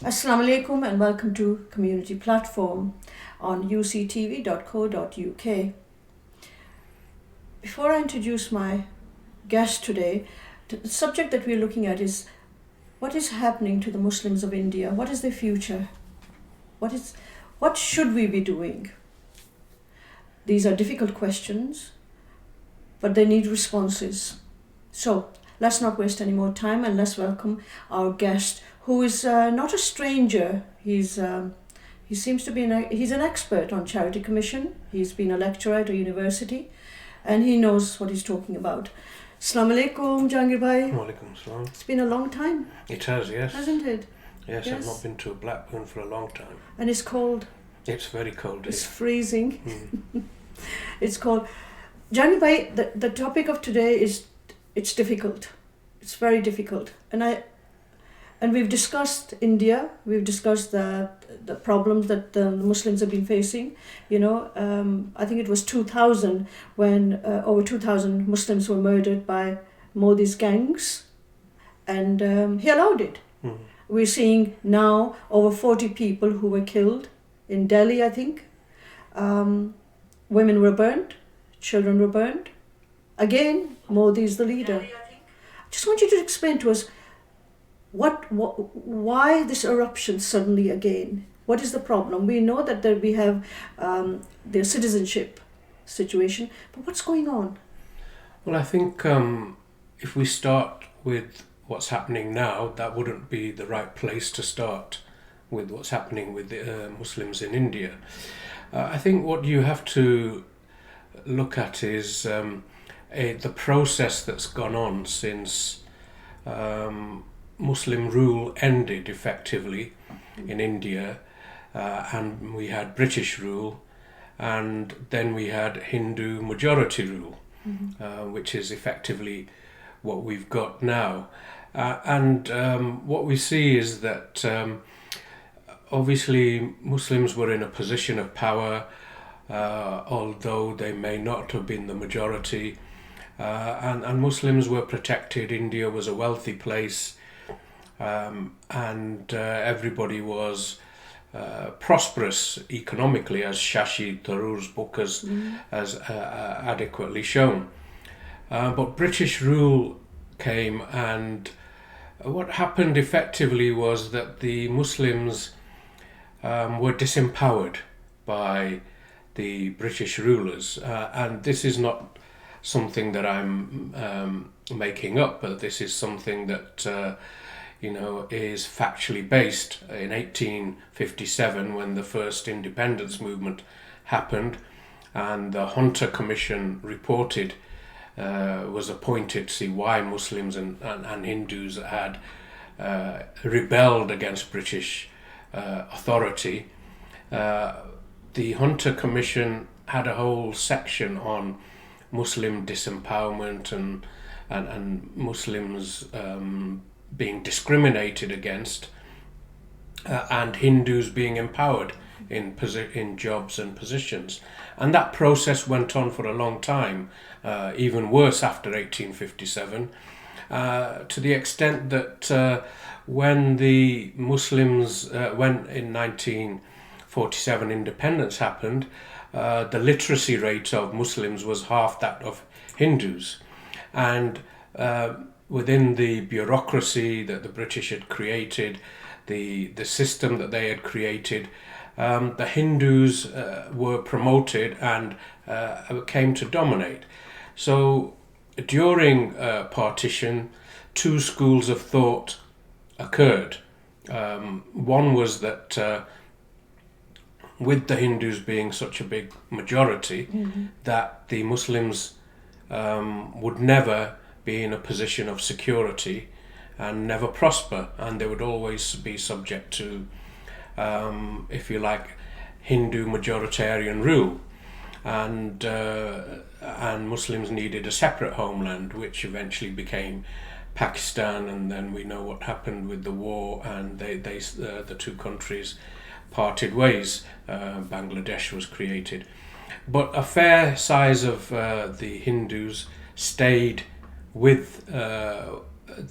Assalamu alaikum and welcome to Community Platform on UCTV.co.uk. Before I introduce my guest today, the subject that we're looking at is what is happening to the Muslims of India? What is their future? What should we be doing? These are difficult questions, but they need responses. So let's not waste any more time and let's welcome our guest, who is not a stranger. He seems to be he's an expert on charity commission. He's been a lecturer at a university, and he knows what he's talking about. Assalamu alaikum, Jahangir bhai. Walaikum salam. It's been a long time. It has, yes. Hasn't it? Yes, I've not been to Blackburn for a long time. And it's cold. It's very cold. It's freezing. It's cold. Jahangir bhai, the topic of today is, it's difficult. It's very difficult. And we've discussed India, we've discussed the problems that the Muslims have been facing. I think it was 2000 when over 2,000 Muslims were murdered by Modi's gangs, and he allowed it. We're seeing now over 40 people who were killed in Delhi, I think. Women were burned, children were burned. Again, Modi is the leader. I just want you to explain to us why this eruption suddenly again? What is the problem? We know that we have the citizenship situation, but what's going on? Well, I think if we start with what's happening now, that wouldn't be the right place to start with what's happening with the Muslims in India. I think what you have to look at is the process that's gone on since Muslim rule ended effectively in India, and we had British rule, and then we had Hindu majority rule, which is effectively what we've got now. And what we see is that obviously Muslims were in a position of power, although they may not have been the majority, and Muslims were protected. India was a wealthy place. And everybody was prosperous economically, as Shashi Tharoor's book has adequately shown. But British rule came, and what happened effectively was that the Muslims were disempowered by the British rulers. And this is not something that I'm making up, but this is something that is factually based. In 1857, when the first independence movement happened, and the Hunter Commission was appointed to see why Muslims and Hindus had rebelled against British authority. The Hunter Commission had a whole section on Muslim disempowerment and Muslims being discriminated against, and Hindus being empowered in jobs and positions. And that process went on for a long time, even worse after 1857, to the extent that when the Muslims, when in 1947 independence happened, the literacy rate of Muslims was half that of Hindus. And within the bureaucracy that the British had created, the system that they had created, the Hindus were promoted and came to dominate. So during partition, two schools of thought occurred. One was that with the Hindus being such a big majority, that the Muslims would never be in a position of security and never prosper, and they would always be subject to, if you like, Hindu majoritarian rule, and Muslims needed a separate homeland, which eventually became Pakistan, and then we know what happened with the war, and the two countries parted ways. Bangladesh was created, but a fair size of the Hindus stayed with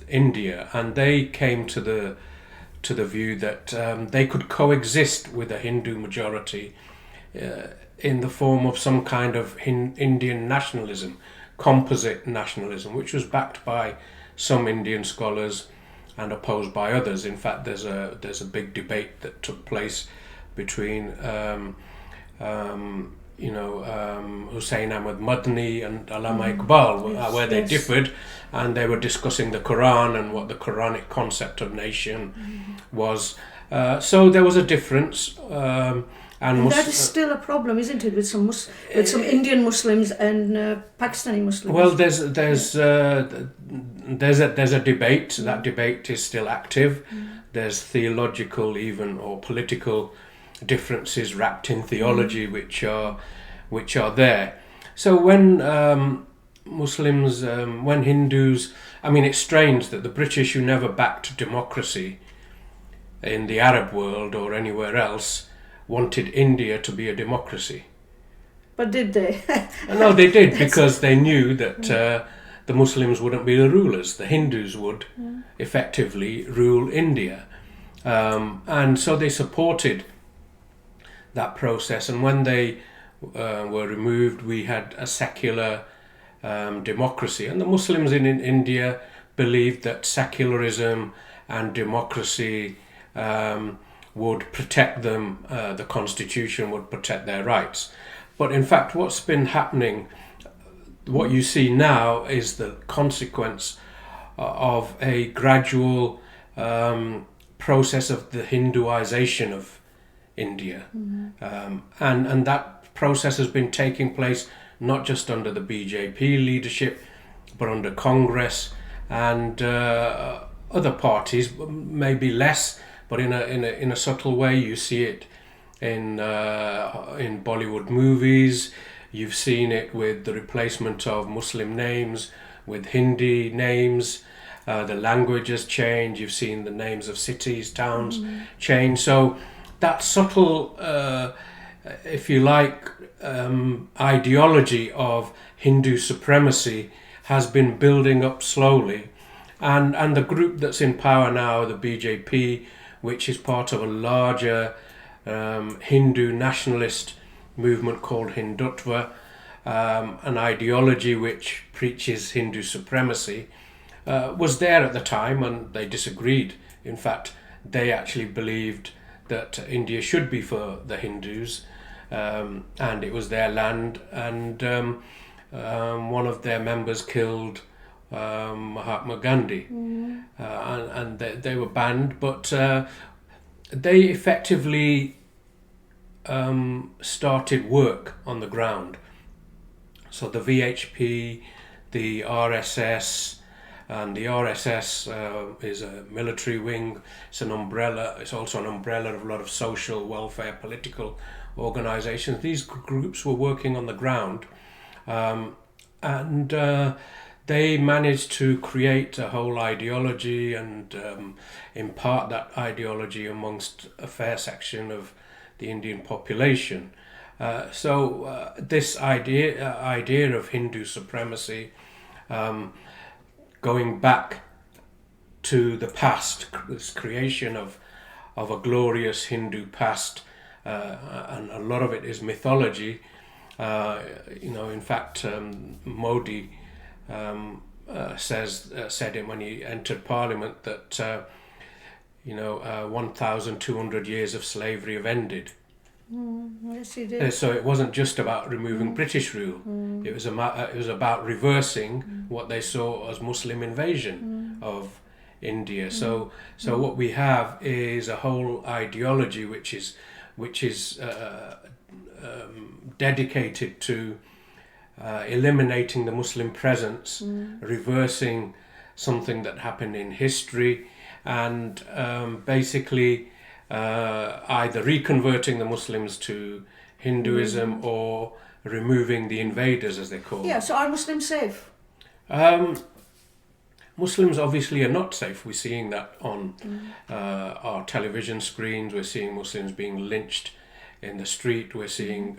India, and they came to the view that they could coexist with a Hindu majority in the form of some kind of Indian nationalism, composite nationalism, which was backed by some Indian scholars and opposed by others. In fact, there's a big debate that took place between Hussain Ahmad Madni and Allama Iqbal, where they differed, and they were discussing the Quran and what the Quranic concept of nation was. So there was a difference. And that is still a problem, isn't it, with some Indian Muslims and Pakistani Muslims? Well, there's a debate. That debate is still active. There's theological, even, or political differences wrapped in theology, which are there. So when Muslims, when Hindus, I mean, it's strange that the British, who never backed democracy in the Arab world or anywhere else, wanted India to be a democracy. But did they? No, they did, because they knew that the Muslims wouldn't be the rulers. The Hindus would effectively rule India. And so they supported that process. And when they were removed, we had a secular democracy. And the Muslims in India believed that secularism and democracy would protect them, the constitution would protect their rights. But in fact, what's been happening, what you see now, is the consequence of a gradual process of the Hinduization of India. And that process has been taking place not just under the BJP leadership, but under Congress and other parties, maybe less, but in a subtle way. You see it in Bollywood movies. You've seen it with the replacement of Muslim names with Hindi names. The language has changed. You've seen the names of cities, towns change. So that subtle, if you like, ideology of Hindu supremacy has been building up slowly. And the group that's in power now, the BJP, which is part of a larger Hindu nationalist movement called Hindutva, an ideology which preaches Hindu supremacy, was there at the time, and they disagreed. In fact, they actually believed that India should be for the Hindus, and it was their land, and one of their members killed Mahatma Gandhi, and they were banned, but they effectively started work on the ground. So the VHP, the RSS, and the RSS is a military wing. It's an umbrella. It's also an umbrella of a lot of social welfare, political organizations. These groups were working on the ground, and they managed to create a whole ideology and impart that ideology amongst a fair section of the Indian population. So this idea of Hindu supremacy, going back to the past, this creation of a glorious Hindu past, and a lot of it is mythology. In fact, Modi said it when he entered Parliament that 1,200 years of slavery have ended. Yes, he did. So it wasn't just about removing British rule. It was about reversing what they saw as Muslim invasion of India. So what we have is a whole ideology which is dedicated to eliminating the Muslim presence, reversing something that happened in history, and basically either reconverting the Muslims to Hinduism or removing the invaders, as they call them. Yeah, so are Muslims safe? Muslims obviously are not safe. We're seeing that on our television screens. We're seeing Muslims being lynched in the street. We're seeing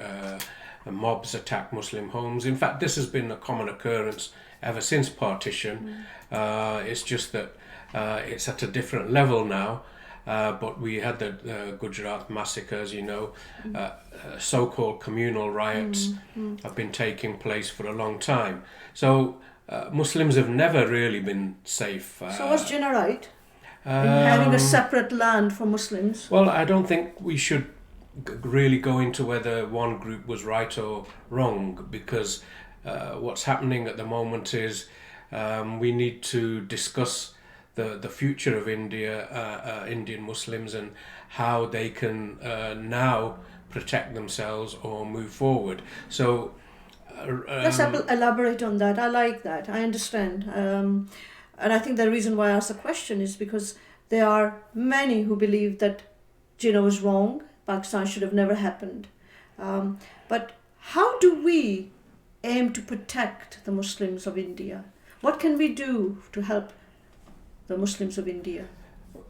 mobs attack Muslim homes. In fact, this has been a common occurrence ever since partition. It's just that it's at a different level now. But we had the Gujarat massacre, as you know. So-called communal riots have been taking place for a long time. So Muslims have never really been safe. So was Jinnah right in having a separate land for Muslims? Well, I don't think we should really go into whether one group was right or wrong, because what's happening at the moment is we need to discuss the future of India, Indian Muslims, and how they can now protect themselves or move forward. So let's elaborate on that. I like that. I understand. And I think the reason why I asked the question is because there are many who believe that Jinnah was wrong. Pakistan should have never happened. But how do we aim to protect the Muslims of India? What can we do to help the Muslims of India?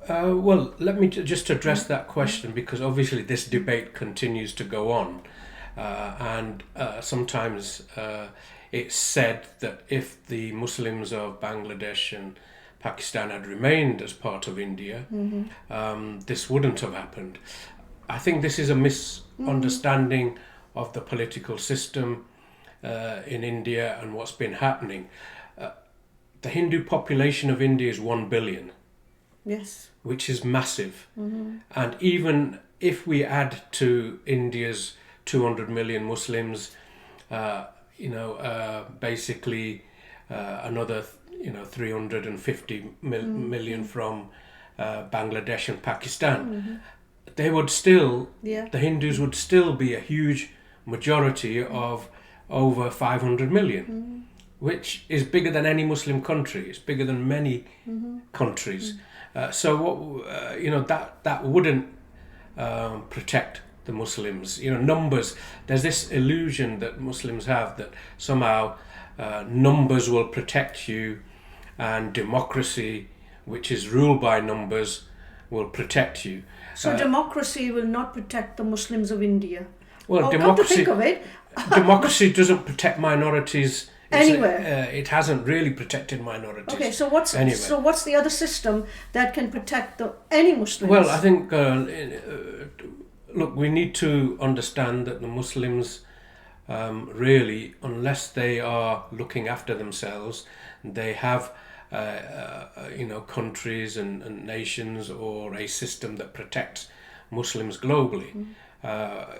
Well, let me just address that question, because obviously this debate continues to go on. And sometimes it's said that if the Muslims of Bangladesh and Pakistan had remained as part of India, this wouldn't have happened. I think this is a misunderstanding of the political system in India and what's been happening. The Hindu population of India is 1 billion. Yes. Which is massive. And even if we add to India's 200 million Muslims, basically another 350 million from Bangladesh and Pakistan, they would still, the Hindus would still be a huge majority of over 500 million, which is bigger than any Muslim country. It's bigger than many countries. So what that wouldn't protect the Muslims. Numbers. There's this illusion that Muslims have that somehow numbers will protect you, and democracy, which is ruled by numbers, will protect you. So democracy will not protect the Muslims of India. Well, democracy. Come to think of it, democracy doesn't protect minorities. Anywhere. It hasn't really protected minorities. Okay, so what's the other system that can protect any Muslims? Well, I think look, we need to understand that the Muslims really, unless they are looking after themselves, they have countries and nations or a system that protects Muslims globally.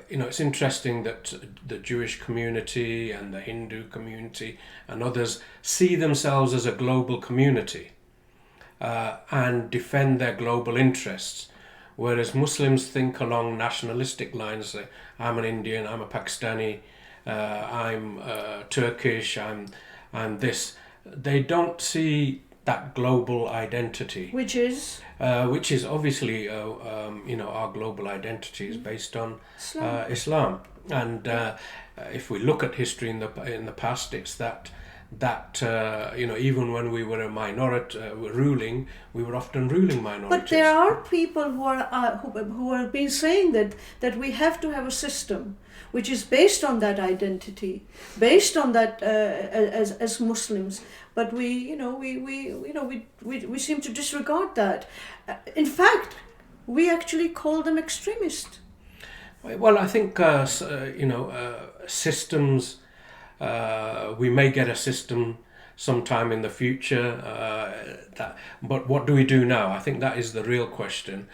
It's interesting that the Jewish community and the Hindu community and others see themselves as a global community and defend their global interests, whereas Muslims think along nationalistic lines. Say, I'm an Indian, I'm a Pakistani, I'm Turkish, I'm this. They don't see that global identity, which is obviously our global identity is based on Islam. And if we look at history in the past, it's that even when we were a minority ruling, we were often ruling minorities. But there are people who are been saying that we have to have a system which is based on that identity, based on that as Muslims. But we seem to disregard that. In fact, we actually call them extremists. Well, I think systems. We may get a system sometime in the future. But what do we do now? I think that is the real question.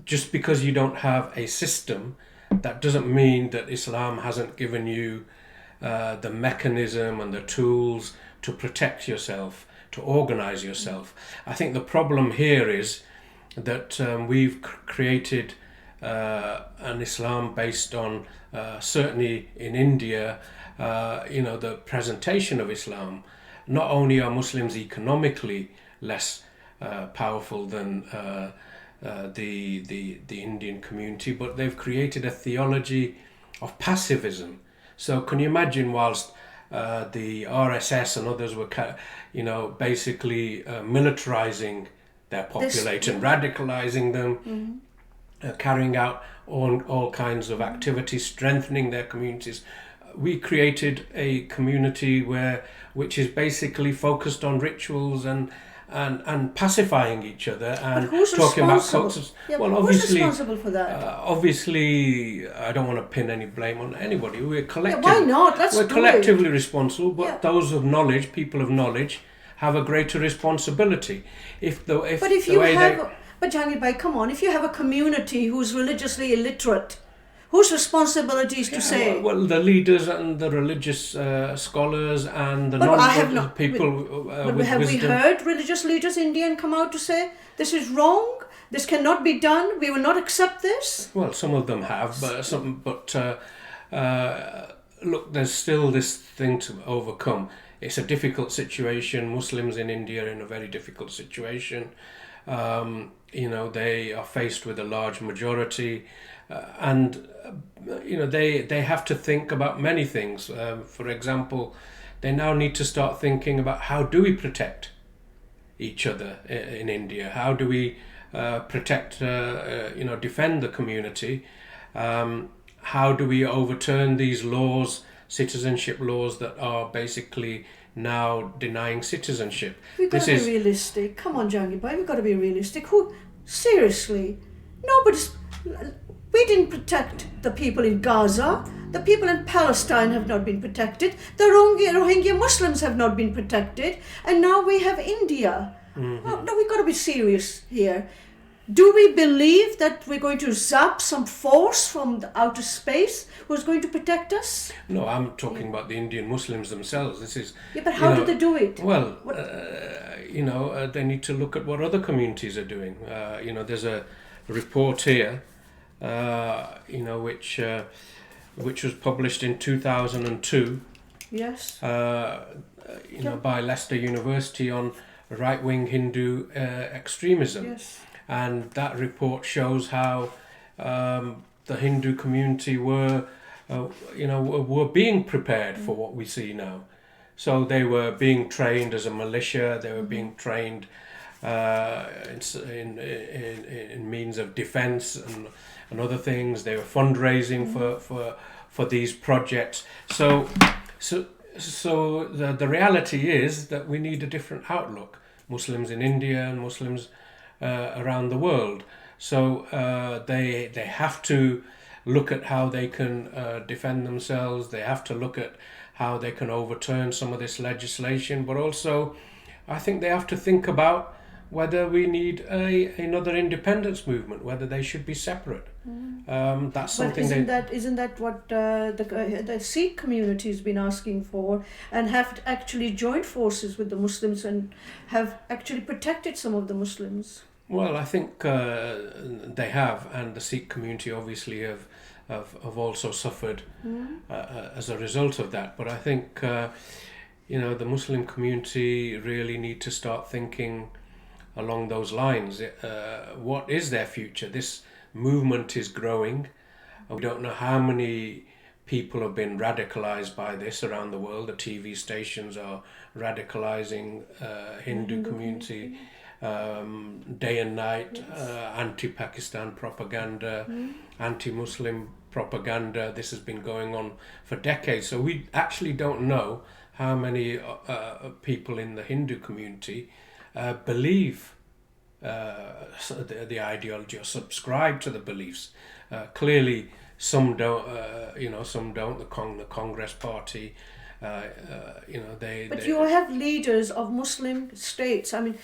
Just because you don't have a system, that doesn't mean that Islam hasn't given you the mechanism and the tools to protect yourself, to organize yourself. I think the problem here is that we've created an Islam based on, certainly in India, the presentation of Islam. Not only are Muslims economically less powerful than the Indian community, but they've created a theology of pacifism. So can you imagine, whilst the RSS and others were, basically militarizing their population, radicalizing them, carrying out all kinds of activities, strengthening their communities. we created a community which is basically focused on rituals and pacifying each other and talking about cultures. Yeah, well, who's responsible for that? Obviously, I don't want to pin any blame on anybody. We're collectively, why not? we're collectively responsible, but those of knowledge, people of knowledge, have a greater responsibility. But Jahangir Bhai, come on, if you have a community who's religiously illiterate, whose responsibility is to say? Well, the leaders and the religious scholars and the non-religious people with have wisdom. We heard religious leaders in India come out to say, this is wrong, this cannot be done, we will not accept this? Well, some of them have, look, there's still this thing to overcome. It's a difficult situation. Muslims in India are in a very difficult situation. They are faced with a large majority, and they have to think about many things. For example, they now need to start thinking about how do we protect each other in India? How do we protect, defend the community? How do we overturn these laws, citizenship laws that are basically now denying citizenship? We've got to be realistic. Come on, Jahangir Bhai, we've got to be realistic. Seriously, we didn't protect the people in Gaza. The people in Palestine have not been protected. The Rohingya Muslims have not been protected. And now we have India. Mm-hmm. No, we've got to be serious here. Do we believe that we're going to zap some force from the outer space who's going to protect us? No, I'm talking about the Indian Muslims themselves. This is. Yeah, but how do they do it? Well, they need to look at what other communities are doing. There's a report here, which was published in 2002. Yes. By Leicester University on right-wing Hindu extremism. Yes. And that report shows how the Hindu community were being prepared for what we see now. So they were being trained as a militia. They were being trained in means of defence and other things. They were fundraising for these projects. So the reality is that we need a different outlook. Muslims in India and Muslims around the world. So they have to look at how they can defend themselves. They have to look at how they can overturn some of this legislation. But also, I think they have to think about whether we need another independence movement, whether they should be separate. That's something. But isn't that what the Sikh community has been asking for, and have actually joined forces with the Muslims and have actually protected some of the Muslims? Well, I think they have, and the Sikh community obviously have also suffered as a result of that. But I think the Muslim community really need to start thinking along those lines. What is their future? This movement is growing. We don't know how many people have been radicalized by this around the world. The TV stations are radicalizing Hindu community day and night. Anti-Pakistan propaganda, anti-Muslim propaganda. This has been going on for decades. So we actually don't know how many people in the Hindu community believe the ideology or subscribe to the beliefs. Clearly, some don't. Some don't. The Congress Party. But you have leaders of Muslim states. I mean,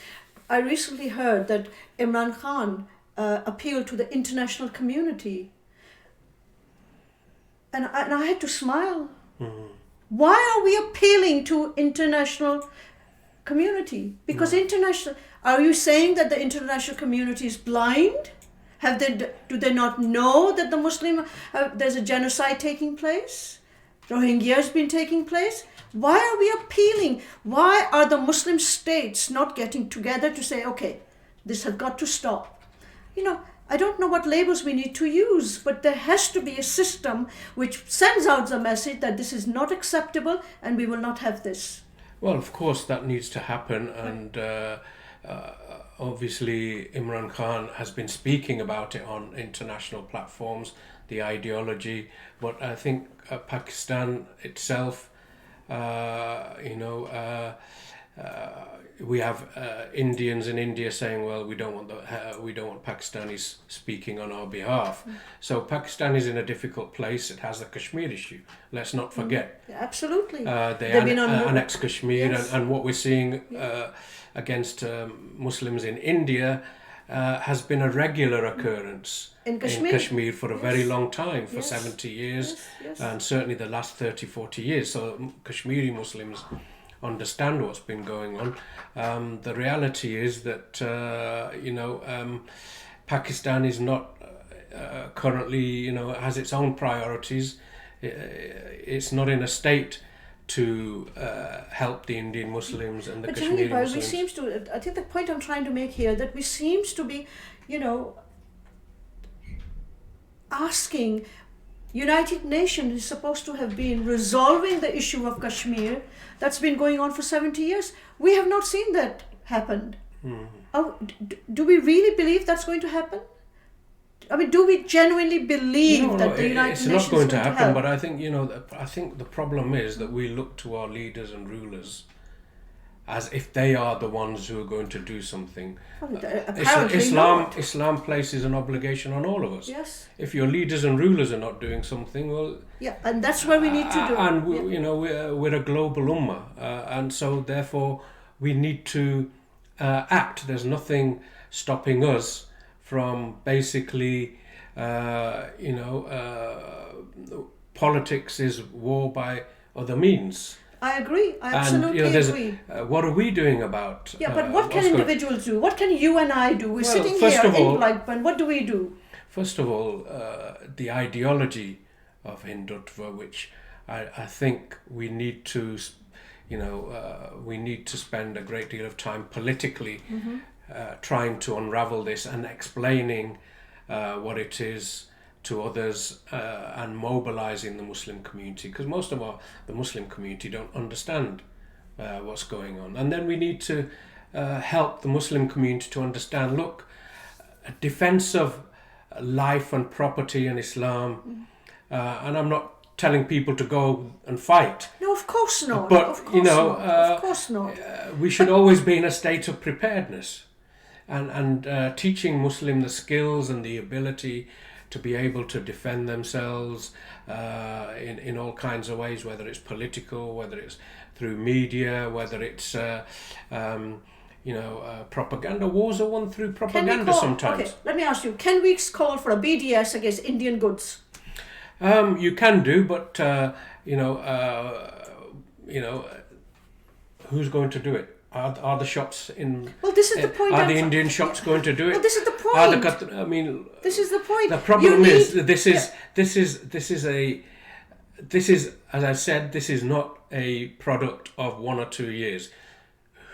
I recently heard that Imran Khan appealed to the international community, and I had to smile. Mm-hmm. Why are we appealing to international community? Because are you saying that the international community is blind? Do they not know that the there's a genocide taking place? Rohingya has been taking place. Why are we appealing? Why are the Muslim states not getting together to say, okay, this has got to stop? I don't know what labels we need to use, but there has to be a system which sends out the message that this is not acceptable and we will not have this. Well, of course, that needs to happen, and obviously Imran Khan has been speaking about it on international platforms. the ideology. But I think Pakistan itself, we have Indians in India saying, "Well, we don't want Pakistanis speaking on our behalf." So Pakistan is in a difficult place. It has the Kashmir issue. Let's not forget. Absolutely. They annexed Kashmir, Yes. and what we're seeing against Muslims in India has been a regular occurrence In Kashmir. for a Yes. very long time, for Yes. 70 years, Yes. and certainly the last 30, 40 years. So Kashmiri Muslims understand what's been going on. The reality is that Pakistan is not currently, has its own priorities. It's not in a state to help the Indian Muslims and the Kashmiri Muslims. I think the point I'm trying to make here, that we seems to be, asking. United Nations is supposed to have been resolving the issue of Kashmir that's been going on for 70 years. We have not seen that happen. Do we really believe that's going to happen? I mean, do we genuinely believe that the United Nations it's not going to happen, help? but I think, I think the problem is that we look to our leaders and rulers as if they are the ones who are going to do something. Apparently not. Islam places an obligation on all of us. Yes. If your leaders and rulers are not doing something, well... Yeah, and that's where we need to do. And, we're a global ummah. And so, therefore, we need to act. There's nothing stopping us from basically, politics is war by other means. I agree. I absolutely agree. What are we doing about? Yeah, but what can individuals do? What can you and I do? We're sitting here in Blackburn. What do we do? First of all, the ideology of Hindutva, which I think we need to, we need to spend a great deal of time politically trying to unravel this and explaining what it is to others and mobilizing the Muslim community, because most of the Muslim community don't understand what's going on. And then we need to help the Muslim community to understand, look, a defense of life and property in Islam, and I'm not telling people to go and fight. No, of course not. But, of course not. We should always be in a state of preparedness and teaching Muslim the skills and the ability to be able to defend themselves in all kinds of ways, whether it's political, whether it's through media, whether it's propaganda. Wars are won through propaganda sometimes. Okay, let me ask you, can we call for a BDS against Indian goods? You can do, but who's going to do it? Are the shops in? Well, this is the point. Are the Indian shops going to do it? Well, this is the point. This is the point. The problem is this is, as I said, this is not a product of 1 or 2 years.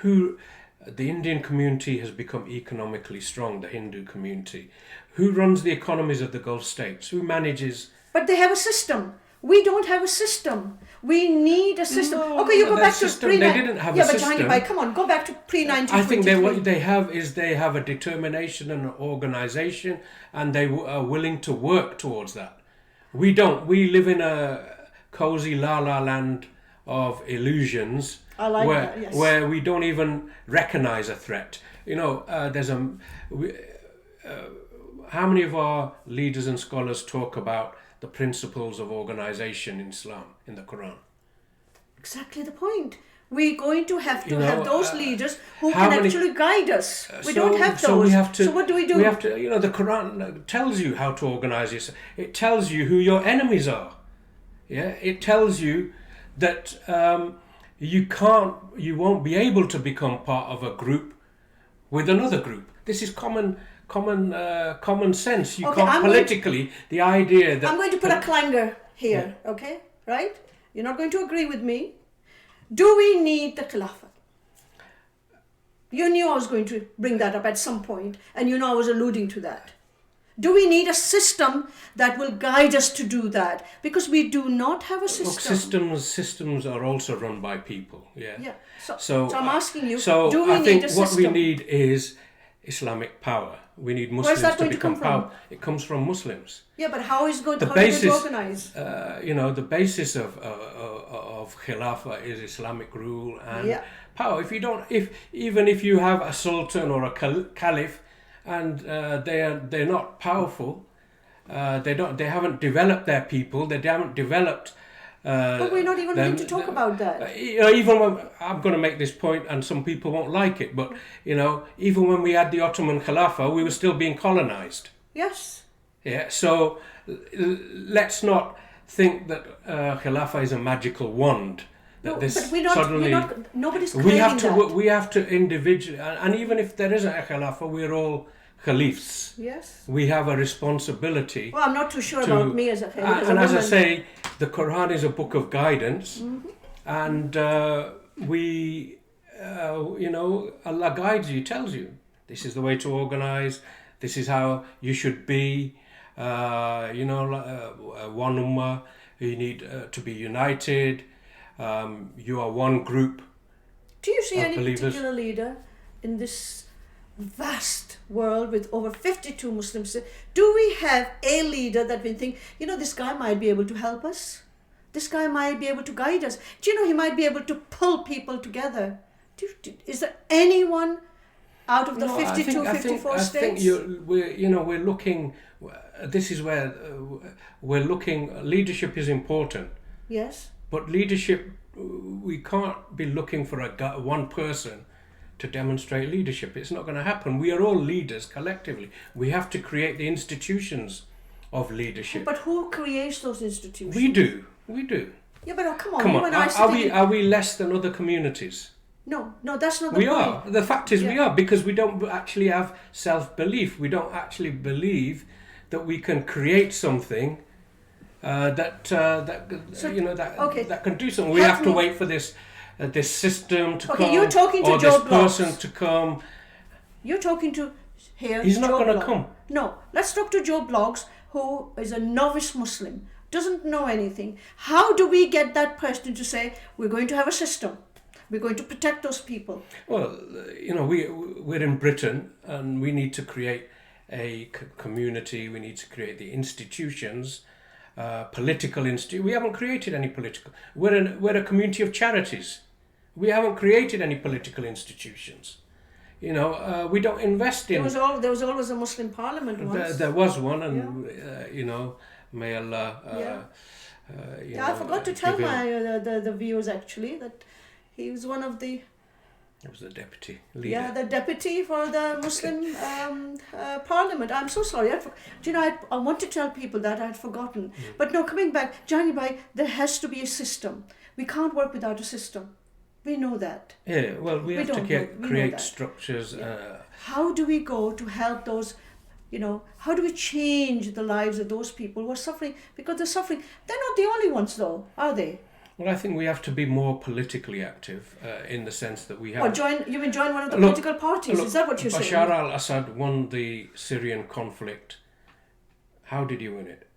The Indian community has become economically strong. The Hindu community, who runs the economies of the Gulf states, who manages? But they have a system. We don't have a system. We need a system. No, okay, you go back to They didn't have a system. Yeah, but Jahangir, come on, go back to pre-1923. I think what they have a determination and an organisation, and they are willing to work towards that. We don't. We live in a cosy la-la land of illusions where we don't even recognise a threat. How many of our leaders and scholars talk about the principles of organisation in Islam, in the Quran? Exactly the point. We're going to have to have those leaders who can actually guide us. We don't have those. So what do we do? We have to, the Quran tells you how to organise yourself. It tells you who your enemies are. Yeah, it tells you that you won't be able to become part of a group with another group. This is common sense. You can't politically, the idea that... I'm going to put a clanger here, okay? Right? You're not going to agree with me. Do we need the Khilafat? You knew I was going to bring that up at some point, and I was alluding to that. Do we need a system that will guide us to do that? Because we do not have a system. Look, systems are also run by people, yeah. So I'm asking you, do we I need think a system? what we need is Islamic power. We need Where's Muslims that to going to become come from? power. It comes from Muslims. Yeah, but how is going The how basis, are they going to organize? The basis of Khilafah is Islamic rule and power. Even if you have a sultan or a caliph, and they're not powerful, they haven't developed their people. They haven't developed. But we're not even going to talk about that. Even when I'm going to make this point, and some people won't like it, but even when we had the Ottoman Khilafah, we were still being colonized. Yes. Yeah. So let's not think that Khilafah is a magical wand. No, but nobody's claiming that. We have to individually, and even if there isn't a Khilafah, we're all Khalifs. Yes. We have a responsibility. Well, I'm not too sure about me as a Khalif. And as I say, the Quran is a book of guidance, and Allah guides you, tells you this is the way to organize. This is how you should be. One ummah. You need to be united. You are one group. Do you see any believers. particular leader in this vast world with over 52 Muslims? Do we have a leader that we think, this guy might be able to help us? This guy might be able to guide us. Do you know he might be able to pull people together? Is there anyone out of the 54 states? I think we're looking. This is where we're looking. Leadership is important. Yes. But leadership, we can't be looking for one person to demonstrate leadership. It's not going to happen. We are all leaders collectively. We have to create the institutions of leadership. But who creates those institutions? We do. Yeah, but come on. Are we less than other communities? No, that's not the point. We are. The fact is we are, because we don't actually have self-belief. We don't actually believe that we can create something that can do something. We have to wait for this system to come, you're talking to or Joe this Bloggs. person to come. You're talking to here. He's not going to come. No, let's talk to Joe Bloggs, who is a novice Muslim, doesn't know anything. How do we get that person to say we're going to have a system? We're going to protect those people. Well, we're in Britain, and we need to create a community. We need to create the institutions. Political institute. We haven't created any political. We're a community of charities. We haven't created any political institutions. We don't invest in. There was always a Muslim parliament once. There was one, and may Allah. I forgot to tell the viewers actually that he was one of the. It was the deputy leader. Yeah, the deputy for the Muslim parliament. I'm so sorry. I want to tell people that I had forgotten. But no, coming back, Jahangir bhai, there has to be a system. We can't work without a system. We know that. Yeah, well, we have to create structures. Yeah. How do we go to help those, how do we change the lives of those people who are suffering? Because they're suffering. They're not the only ones though, are they? Well, I think we have to be more politically active in the sense that we have... You mean join one of the political parties? Is that what you're saying? Bashar al-Assad won the Syrian conflict. How did he win it?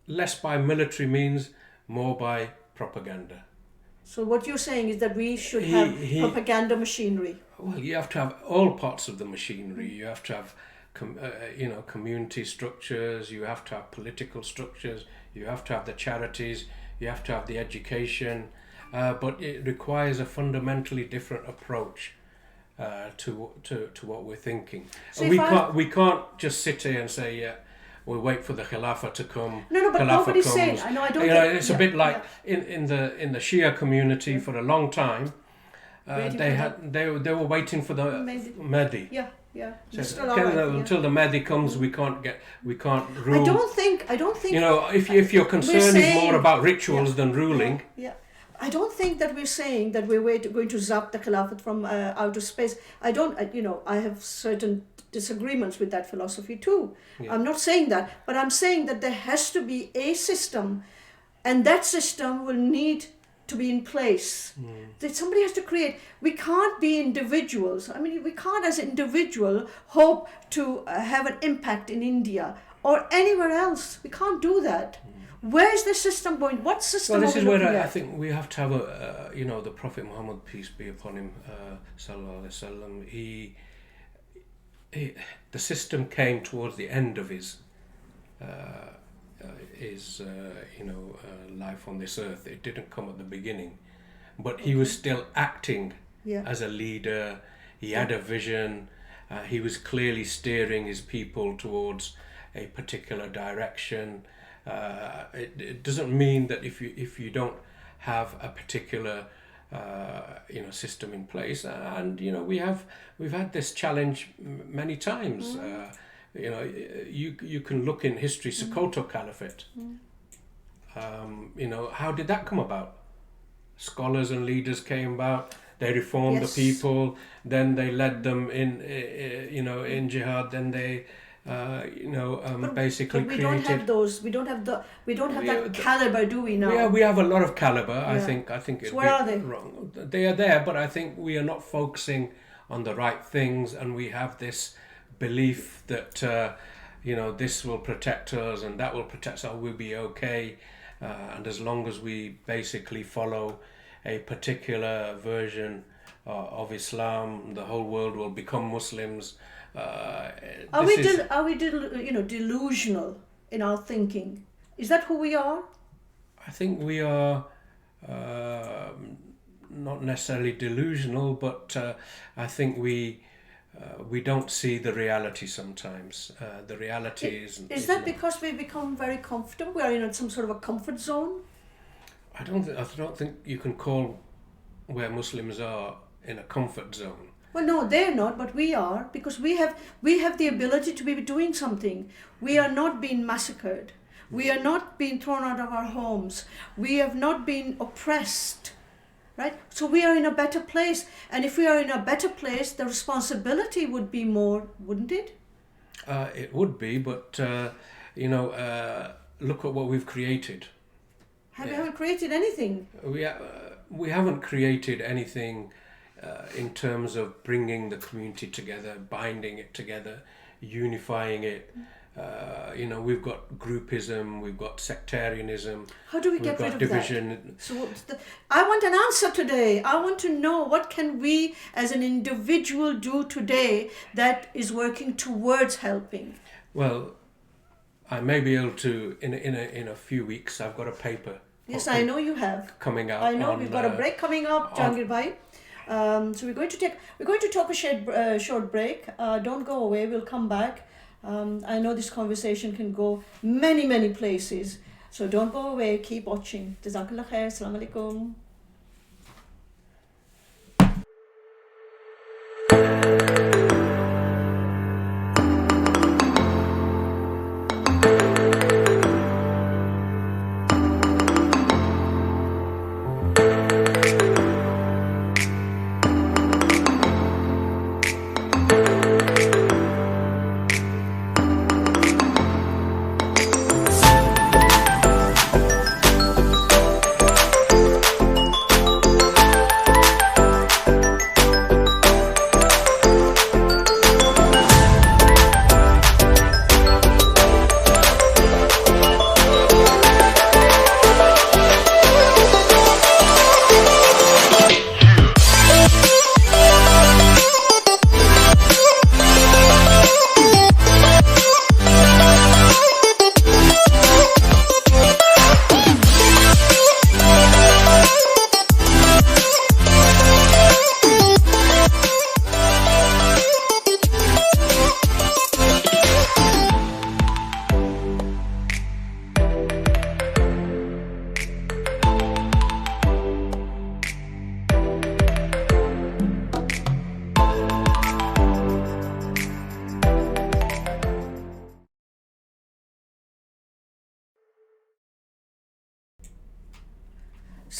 Less by military means, more by propaganda. So what you're saying is that we should have propaganda machinery. Well, you have to have all parts of the machinery. You have to have community structures. You have to have political structures. You have to have the charities. You have to have the education, but it requires a fundamentally different approach to what we're thinking. So we can't just sit here and say, we'll wait for the Khilafah to come. No, but nobody's saying. I know. I don't. It's a bit like in the Shia community for a long time. They were waiting for the Mahdi. Yeah. So, until the Mahdi comes, we can't rule. I don't think. If your concern is more about rituals than ruling. Yeah. I don't think that we're saying that we're going to zap the Khilafat from outer space. I don't. I have certain disagreements with that philosophy too. Yeah. I'm not saying that, but I'm saying that there has to be a system, and that system will need to be in place. That somebody has to create. We can't be individuals. I mean, we can't as an individual hope to have an impact in India or anywhere else. We can't do that. Where is the system going? What system? Well, this is where I think we have to have the Prophet Muhammad, peace be upon him, sallallahu alaihi wasallam. the system came towards the end of his life on this earth. It didn't come at the beginning, but he was still acting as a leader. He had a vision. He was clearly steering his people towards a particular direction. It doesn't mean that if you don't have a particular system in place, and we've had this challenge many times. You can look in history, Sokoto Caliphate. How did that come about? Scholars and leaders came about. They reformed the people. Then they led them in jihad. Then they basically but we created. Don't have those. We don't have that caliber, do we now? Yeah, we have a lot of caliber. I think. So where are they? Wrong. They are there, but I think we are not focusing on the right things, and we have this belief that this will protect us and that will protect us. We'll be okay, and as long as we basically follow a particular version of Islam, the whole world will become Muslims. Are we delusional in our thinking? Is that who we are? I think we are not necessarily delusional, but I think we don't see the reality sometimes. The reality is that because we become very comfortable? We are in some sort of a comfort zone? I don't think you can call where Muslims are in a comfort zone. Well, no, they're not, but we are, because we have the ability to be doing something. We are not being massacred. We are not being thrown out of our homes. We have not been oppressed, right? So we are in a better place. And if we are in a better place, the responsibility would be more, wouldn't it? It would be, but look at what we've created. We haven't created anything. We haven't created anything in terms of bringing the community together, binding it together, unifying it. We've got groupism, we've got sectarianism. How do we get rid of division. That? So I want an answer today. I want to know, what can we as an individual do today that is working towards helping? Well, I may be able to in a few weeks. I've got a paper. Yes, I know you have. Coming out. I know we've got a break coming up, Jahangir bhai. So we're going to take a short break. Don't go away. We'll come back. I know this conversation can go many places. So don't go away. Keep watching. Jazakallah khair. Assalamu alaikum.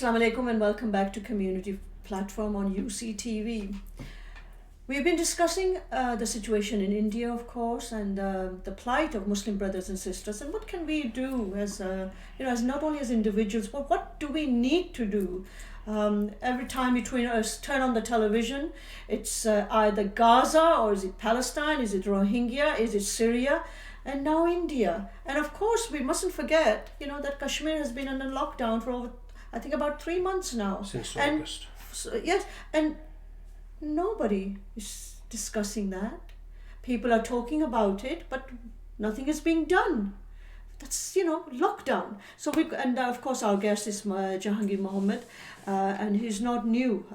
Assalamu alaikum and welcome back to Community Platform on UCTV. We've been discussing the situation in India, of course, and the plight of Muslim brothers and sisters, and what can we do as as not only as individuals, but what do we need to do? Every time we turn on the television, it's either Gaza, or is it Palestine, is it Rohingya, is it Syria, and now India. And of course, we mustn't forget, that Kashmir has been under lockdown for over, I think, about 3 months now. Since August. Yes, and nobody is discussing that. People are talking about it, but nothing is being done. That's, lockdown. So and of course our guest is Jahangir Mohammed, and he's not new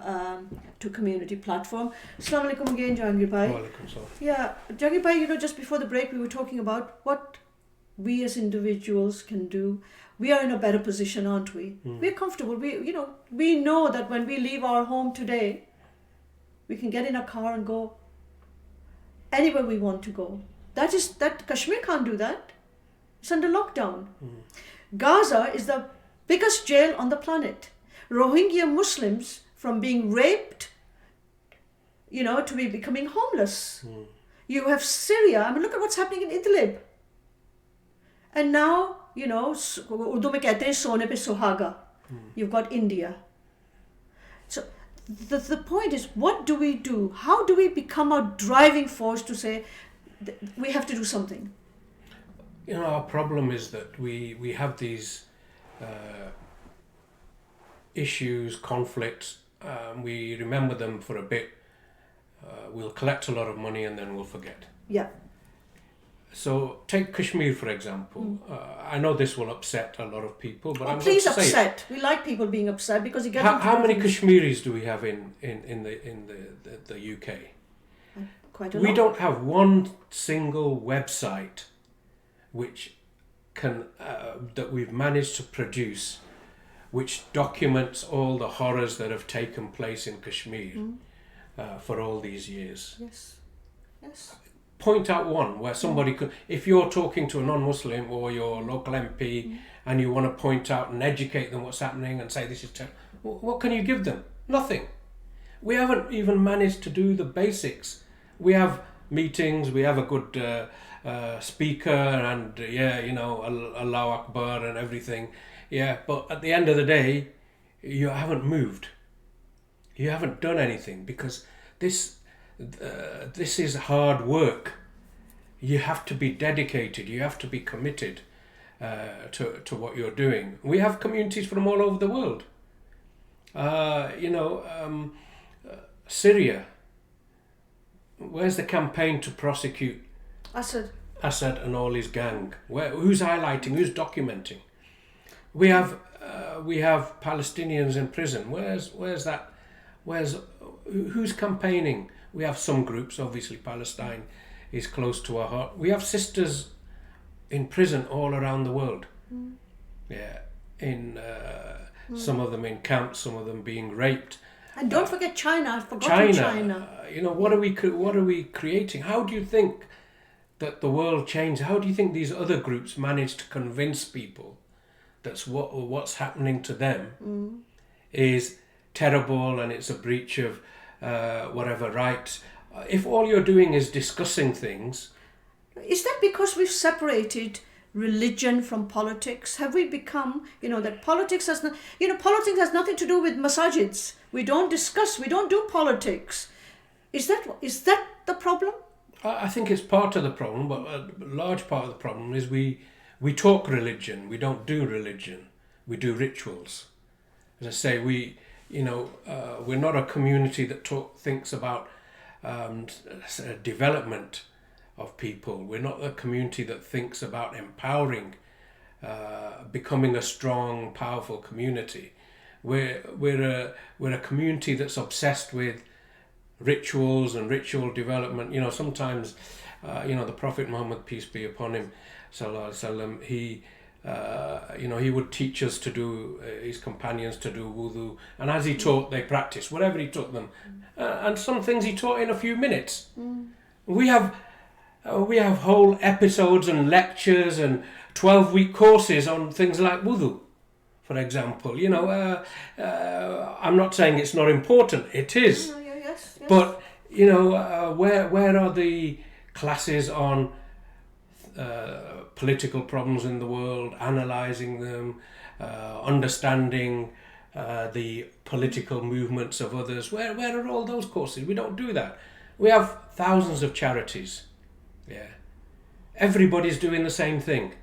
to community platform. Assalamu alaikum again, Jahangir Bhai. Walaikum salam. Yeah, Jahangir Bhai, just before the break we were talking about what we as individuals can do. We are in a better position, aren't we? We're comfortable. We know that when we leave our home today, we can get in a car and go anywhere we want to go. That Kashmir can't do that. It's under lockdown. Gaza is the biggest jail on the planet. Rohingya Muslims, from being raped, to be becoming homeless. You have Syria. I mean, look at what's happening in Idlib. And now, Urdu mein kehte hain sone pe suhaga. You've got India. So the point is, what do we do? How do we become a driving force to say we have to do something? Our problem is that we have these issues, conflicts. We remember them for a bit. We'll collect a lot of money and then we'll forget. Yeah. So take Kashmir for example. I know this will upset a lot of people, but I'm please going to say upset. We like people being upset because you get. How many Kashmiris do we have in the UK? Quite a lot. We don't have one single website which can that we've managed to produce, which documents all the horrors that have taken place in Kashmir for all these years. Yes. Point out one where somebody could, if you're talking to a non-Muslim or your local MP and you want to point out and educate them what's happening and say this is terrible, what can you give them? Nothing. We haven't even managed to do the basics. We have meetings, we have a good speaker and Allahu Akbar and everything. Yeah, but at the end of the day, you haven't moved. You haven't done anything because this is hard work. You have to be dedicated. You have to be committed to what you're doing. We have communities from all over the world. Syria. Where's the campaign to prosecute Assad and all his gang? Who's highlighting? Who's documenting? We have Palestinians in prison. Where's that? Who's campaigning? We have some groups. Obviously, Palestine is close to our heart. We have sisters in prison all around the world. Yeah, some of them in camps, some of them being raped. And don't forget China. I've forgotten China. What are we creating? How do you think that the world changed? How do you think these other groups managed to convince people that what's happening to them is terrible and it's a breach of whatever rights? If all you're doing is discussing things, is that because we've separated religion from politics? Have we become, that politics has politics has nothing to do with masajids. We don't do politics. Is that the problem? I think it's part of the problem, but a large part of the problem is we talk religion, we don't do religion, we do rituals. As I say, we're not a community that thinks about development of people. We're not a community that thinks about empowering, becoming a strong, powerful community. We're a community that's obsessed with rituals and ritual development. Sometimes, the Prophet Muhammad, peace be upon him, sallallahu alaihi wasallam, he would teach us to do, his companions to do wudu, and as he taught, they practiced whatever he taught them, and some things he taught in a few minutes. We have whole episodes and lectures and 12-week courses on things like wudu, for example. I'm not saying it's not important. It is. Yes. But where are the classes on political problems in the world, analysing them, understanding the political movements of others? Where are all those courses? We don't do that. We have thousands of charities. Yeah, everybody's doing the same thing.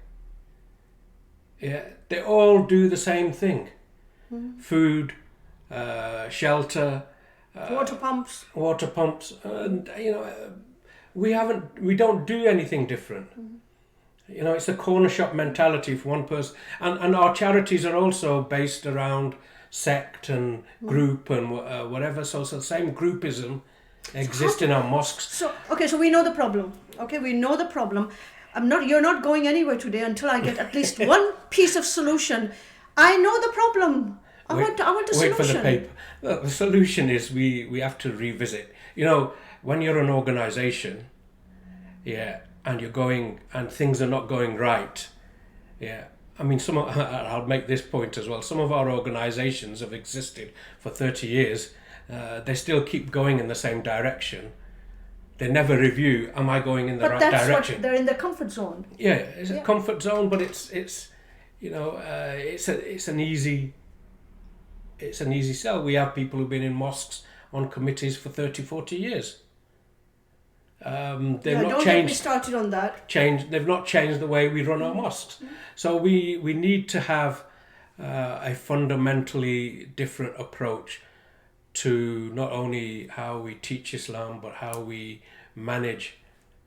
Yeah, they all do the same thing. Food, shelter, water pumps, and we don't do anything different. You know, it's a corner shop mentality for one person, and our charities are also based around sect and group and whatever. So the same groupism exists in our mosques. So we know the problem. Okay, we know the problem. You're not going anywhere today until I get at least one piece of solution. I know the problem. I want a solution. Wait for the paper. Look, the solution is we have to revisit. You know, when you're an organisation, and you're going and things are not going right, I mean, I'll make this point as well. Some of our organisations have existed for 30 years. They still keep going in the same direction. They never review, am I going in the right direction? But they're in their comfort zone. Yeah, it's a comfort zone, but it's you know, it's an easy sell. We have people who've been in mosques on committees for 30, 40 years. They've not don't changed. Get me started on that. They've not changed the way we run our mosques. So we need to have a fundamentally different approach to not only how we teach Islam, but how we manage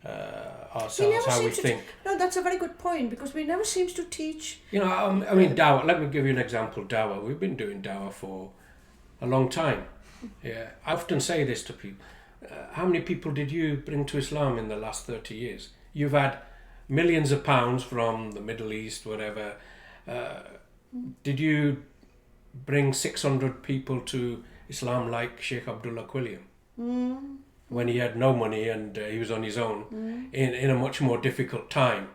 ourselves, how we think. No, that's a very good point, because we never seem to teach. You know, I mean, dawah. Let me give you an example. Dawah. We've been doing dawah for a long time. Yeah, I often say this to people. How many people did you bring to Islam in the last 30 years? You've had millions of pounds from the Middle East, whatever. Did you bring 600 people to Islam like Sheikh Abdullah Quilliam? When he had no money and he was on his own in a much more difficult time.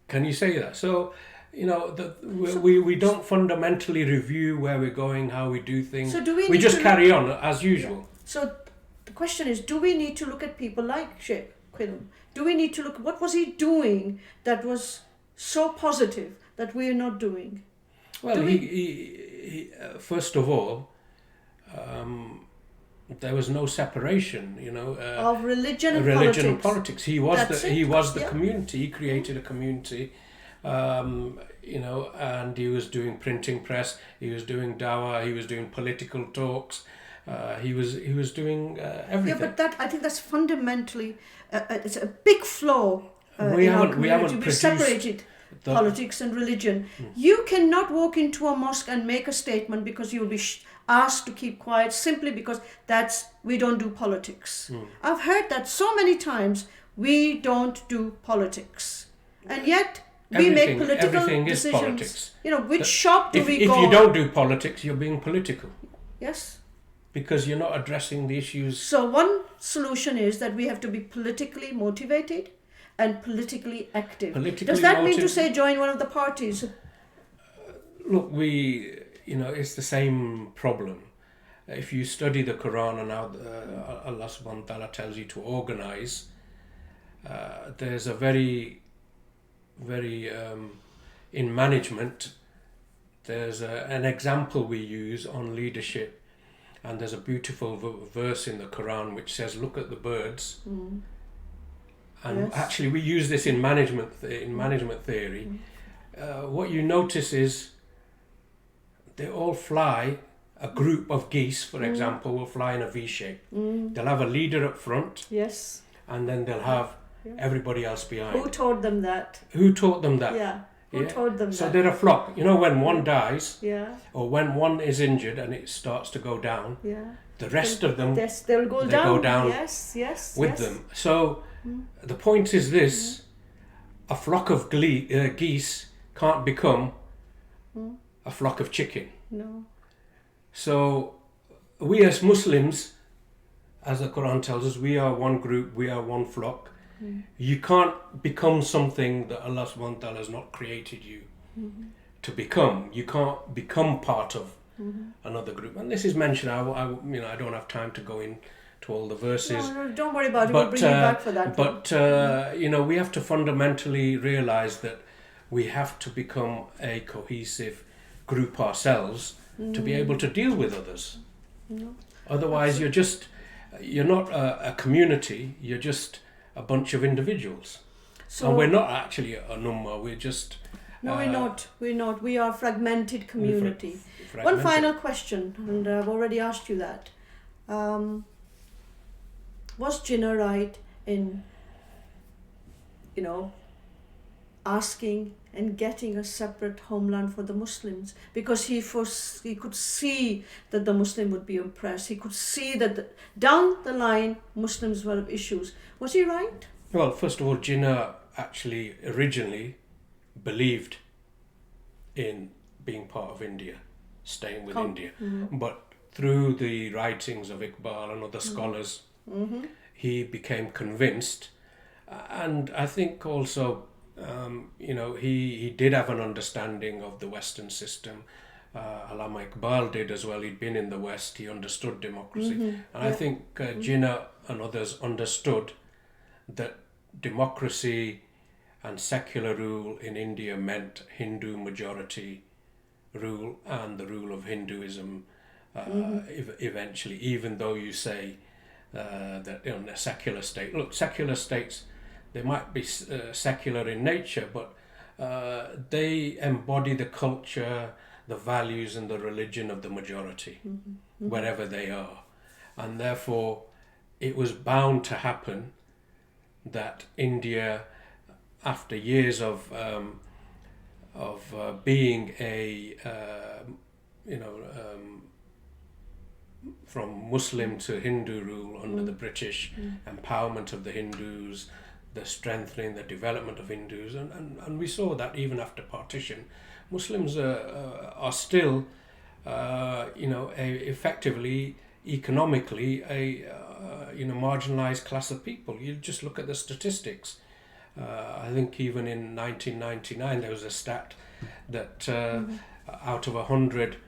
Can you say that? So, you know, we don't fundamentally review where we're going, how we do things. So we just carry on as usual. Yeah. So the question is, do we need to look at people like Sheikh Quilliam? Do we need to look at what was he doing that was so positive that we are not doing? Well, he first of all, there was no separation, you know, of religion and politics. He was the community. He created a community, you know, and he was doing printing press. He was doing dawah. He was doing political talks. He was doing everything. Yeah, but I think that's fundamentally it's a big flaw. We haven't separated politics and religion. You cannot walk into a mosque and make a statement because you'll be asked to keep quiet simply because we don't do politics. I've heard that so many times. We don't do politics, and yet we make political decisions. Is politics. You know, which shop do we go? If you don't do politics, you're being political. Yes. Because you're not addressing the issues. So one solution is that we have to be politically motivated and politically active. Does that mean to say join one of the parties? Look, you know, it's the same problem. If you study the Quran and how Allah subhanahu wa ta'ala tells you to organize, there's a very in management, there's an example we use on leadership. And there's a beautiful verse in the Quran which says, "Look at the birds." And actually, we use this in management theory. What you notice is they all fly. A group of geese, for example, will fly in a V shape. They'll have a leader up front. Yes. And then they'll have everybody else behind. Who taught them that? Who taught them that? Yeah. Who taught them that? So they're a flock. You know, when one dies, or when one is injured and it starts to go down, the rest of them they'll go down. With them. So the point is this: a flock of geese can't become a flock of chicken. No. So we as Muslims, as the Quran tells us, we are one group, we are one flock. You can't become something that Allah subhanahu wa ta'ala has not created you to become. You can't become part of another group. And this is mentioned. I don't have time to go into all the verses. No, don't worry about it. We'll bring you back for that. But you know, we have to fundamentally realize that we have to become a cohesive group ourselves to be able to deal with others. Otherwise, you're not a community. You're just a bunch of individuals. And we're not actually a number. We're just... No, we're not. We're not. We are a fragmented community. One final question, and I've already asked you that. Was Jinnah right in, asking and getting a separate homeland for the Muslims, because he could see that the Muslim would be oppressed. He could see that down the line Muslims will have issues. Was he right? Well, first of all, Jinnah actually originally believed in being part of India, staying with India. But through the writings of Iqbal and other scholars, he became convinced. And I think also, he did have an understanding of the Western system. Allama Iqbal did as well. He'd been in the West. He understood democracy. And I think Jinnah and others understood that democracy and secular rule in India meant Hindu majority rule and the rule of Hinduism eventually, even though you say that in a secular state. Look, secular states, they might be secular in nature, but they embody the culture, the values and the religion of the majority, wherever they are. And therefore, it was bound to happen that India, after years of being from Muslim to Hindu rule under the British, empowerment of the Hindus, the strengthening, the development of Hindus, and we saw that even after partition, Muslims are still, effectively, economically, a marginalized class of people. You just look at the statistics. I think even in 1999 there was a stat that out of 100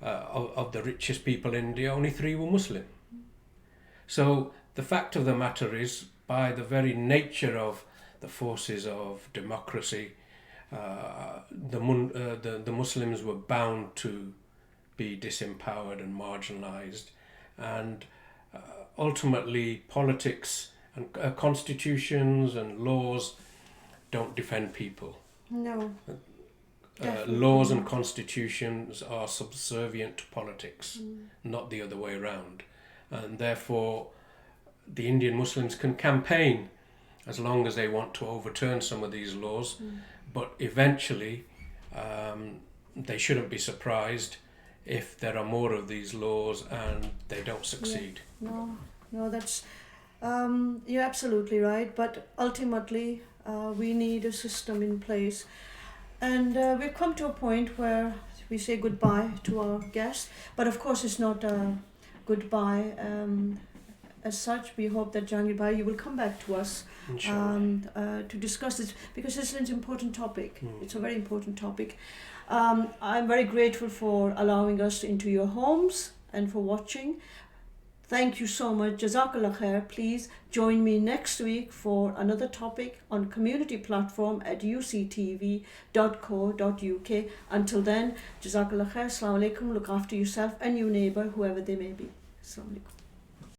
of the richest people in India, only 3 were Muslim. So the fact of the matter is, by the very nature of the forces of democracy, the Muslims were bound to be disempowered and marginalized, and ultimately politics and constitutions and laws don't defend people. No. Laws and constitutions are subservient to politics, not the other way around. And therefore, the Indian Muslims can campaign as long as they want to overturn some of these laws, but eventually they shouldn't be surprised if there are more of these laws and they don't succeed. Yeah. No, that's you're absolutely right. But ultimately, we need a system in place, and we've come to a point where we say goodbye to our guests. But of course, it's not a goodbye as such. We hope that Jahangir Bhai, you will come back to us to discuss this, because it's an important topic. It's a very important topic. I'm very grateful for allowing us into your homes and for watching. Thank you so much. Jazakallah khair. Please join me next week for another topic on community platform at uctv.co.uk. Until then, Jazakallah khair. Assalamu alaikum. Look after yourself and your neighbor, whoever they may be. Assalamu alaikum.